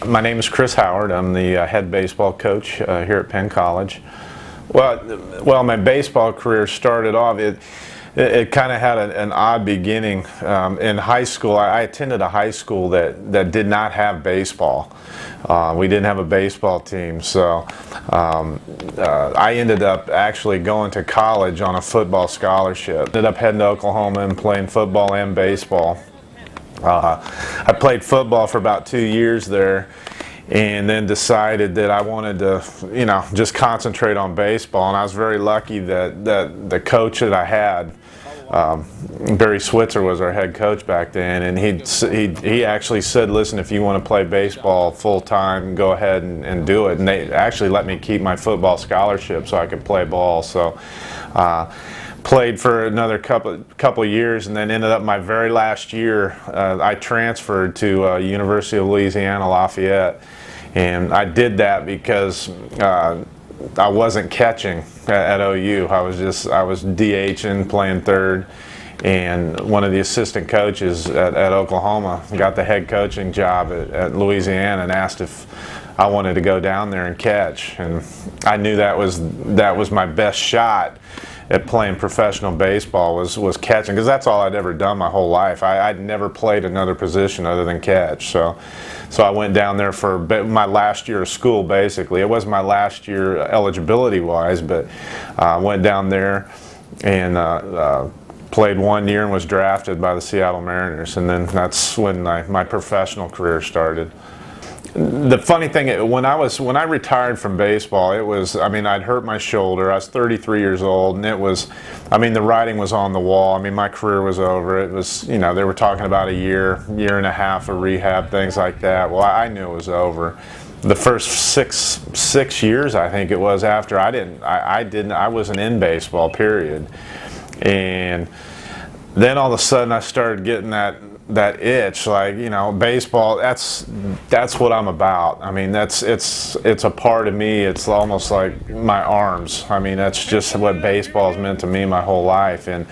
My name is Chris Howard. I'm the head baseball coach here at Penn College. Well, my baseball career started off, it kind of had an odd beginning. In high school, I attended a high school that did not have baseball. We didn't have a baseball team, so I ended up actually going to college on a football scholarship. Ended up heading to Oklahoma and playing football and baseball. I played football for about 2 years there, and then decided that I wanted to, just concentrate on baseball. And I was very lucky that the coach that I had, Barry Switzer, was our head coach back then, and he actually said, "Listen, if you want to play baseball full time, go ahead and do it." And they actually let me keep my football scholarship so I could play ball. So. Played for another couple of years, and then ended up my very last year. I transferred to University of Louisiana Lafayette, and I did that because I wasn't catching at OU. I was DHing, playing third, and one of the assistant coaches at Oklahoma got the head coaching job at Louisiana and asked if I wanted to go down there and catch, and I knew that was my best shot at playing professional baseball was catching, because that's all I'd ever done my whole life. I'd never played another position other than catch. So I went down there for my last year of school, basically. It was my last year eligibility-wise, but I went down there and played 1 year and was drafted by the Seattle Mariners, and then that's when my professional career started. The funny thing, when I retired from baseball, I'd hurt my shoulder. I was 33 years old, and the writing was on the wall. My career was over. It was, they were talking about a year and a half of rehab, things like that. Well, I knew it was over. The first six years, I think it was, after I wasn't in baseball, period. And then all of a sudden I started getting that itch, baseball, that's what I'm about. It's a part of me. It's almost like my arms. That's just what baseball has meant to me my whole life. And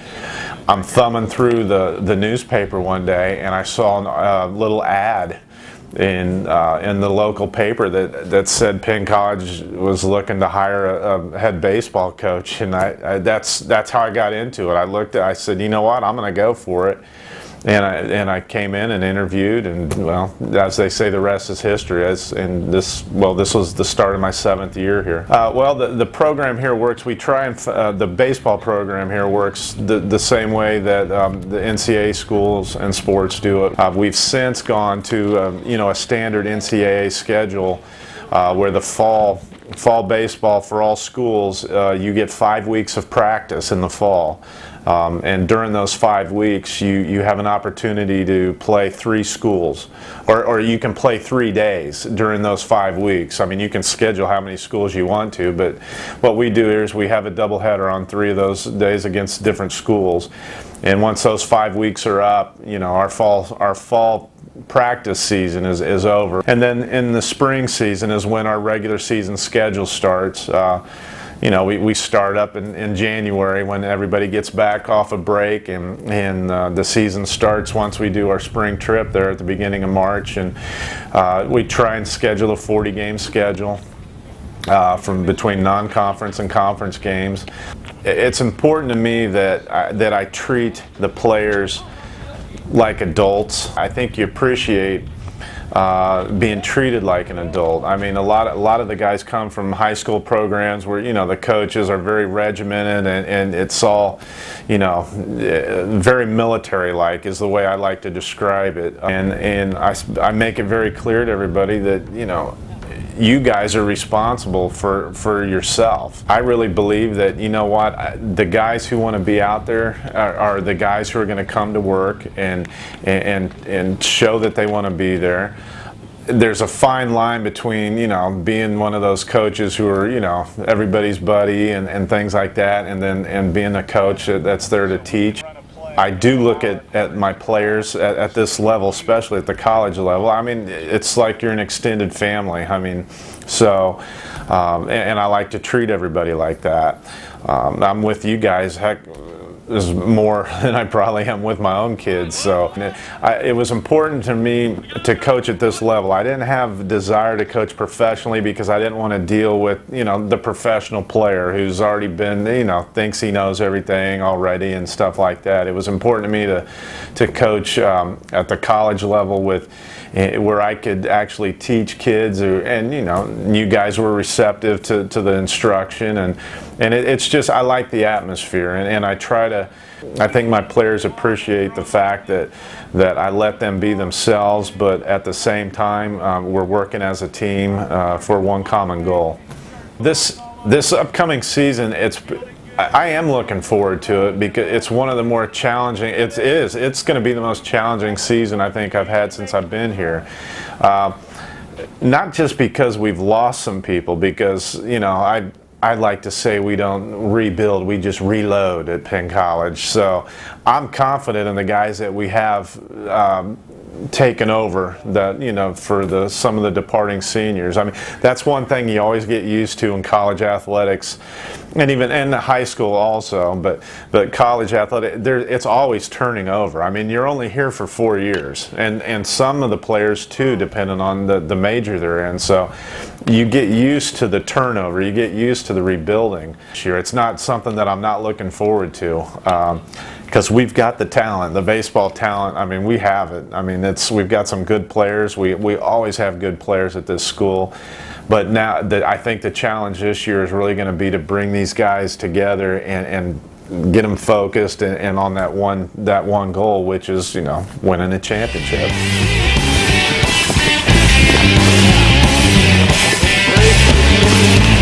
I'm thumbing through the newspaper one day, and I saw a little ad in the local paper that said Penn College was looking to hire a head baseball coach, and that's how I got into it. I said, you know what, I'm going to go for it. And I came in and interviewed, and well, as they say, the rest is history. This was the start of my 7th year here. The program here works. We try and the baseball program here works the same way that the NCAA schools and sports do it. We've since gone to a standard NCAA schedule where the fall baseball for all schools, you get 5 weeks of practice in the fall. And during those 5 weeks, you have an opportunity to play 3 schools, or you can play 3 days during those 5 weeks. You can schedule how many schools you want to, but what we do here is we have a doubleheader on 3 of those days against different schools. And once those 5 weeks are up, our fall practice season is over. And then in the spring season is when our regular season schedule starts. We start up in January when everybody gets back off a break, and the season starts once we do our spring trip there at the beginning of March. And we try and schedule a 40-game schedule from between non-conference and conference games. It's important to me that I treat the players like adults. I think you appreciate being treated like an adult. A lot of the guys come from high school programs where the coaches are very regimented, and it's all very military-like is the way I like to describe it. And I make it very clear to everybody that you guys are responsible for yourself. I really believe that, the guys who want to be out there are the guys who are going to come to work and show that they want to be there. There's a fine line between, being one of those coaches who are, everybody's buddy and things like that, and being a coach that's there to teach. I do look at my players at this level, especially at the college level. It's like you're an extended family. And I like to treat everybody like that. I'm with you guys. Heck, is more than I probably am with my own kids. So it was important to me to coach at this level. I didn't have a desire to coach professionally because I didn't want to deal with, the professional player who's already been, thinks he knows everything already and stuff like that. It was important to me to coach at the college level where I could actually teach kids, and you guys were receptive to the instruction, and it's just, I like the atmosphere, and I think my players appreciate the fact that I let them be themselves, but at the same time we're working as a team for one common goal. This upcoming season, I am looking forward to it because it's one of the more challenging. It's going to be the most challenging season I think I've had since I've been here. Not just because we've lost some people, because I like to say we don't rebuild, we just reload at Penn College. So I'm confident in the guys that we have taken over, that for some of the departing seniors. I mean, that's one thing you always get used to in college athletics, and even in high school also, but college athletic, it's always turning over. I mean, you're only here for 4 years, and some of the players too, depending on the major they're in. So you get used to the turnover, you get used to the rebuilding. Sure, it's not something that I'm not looking forward to, because we've got the talent, the baseball talent. I mean, we have it. I mean, we've got some good players. We always have good players at this school. But now I think the challenge this year is really going to be to bring these guys together and get them focused and on that one goal, which is winning a championship. Great.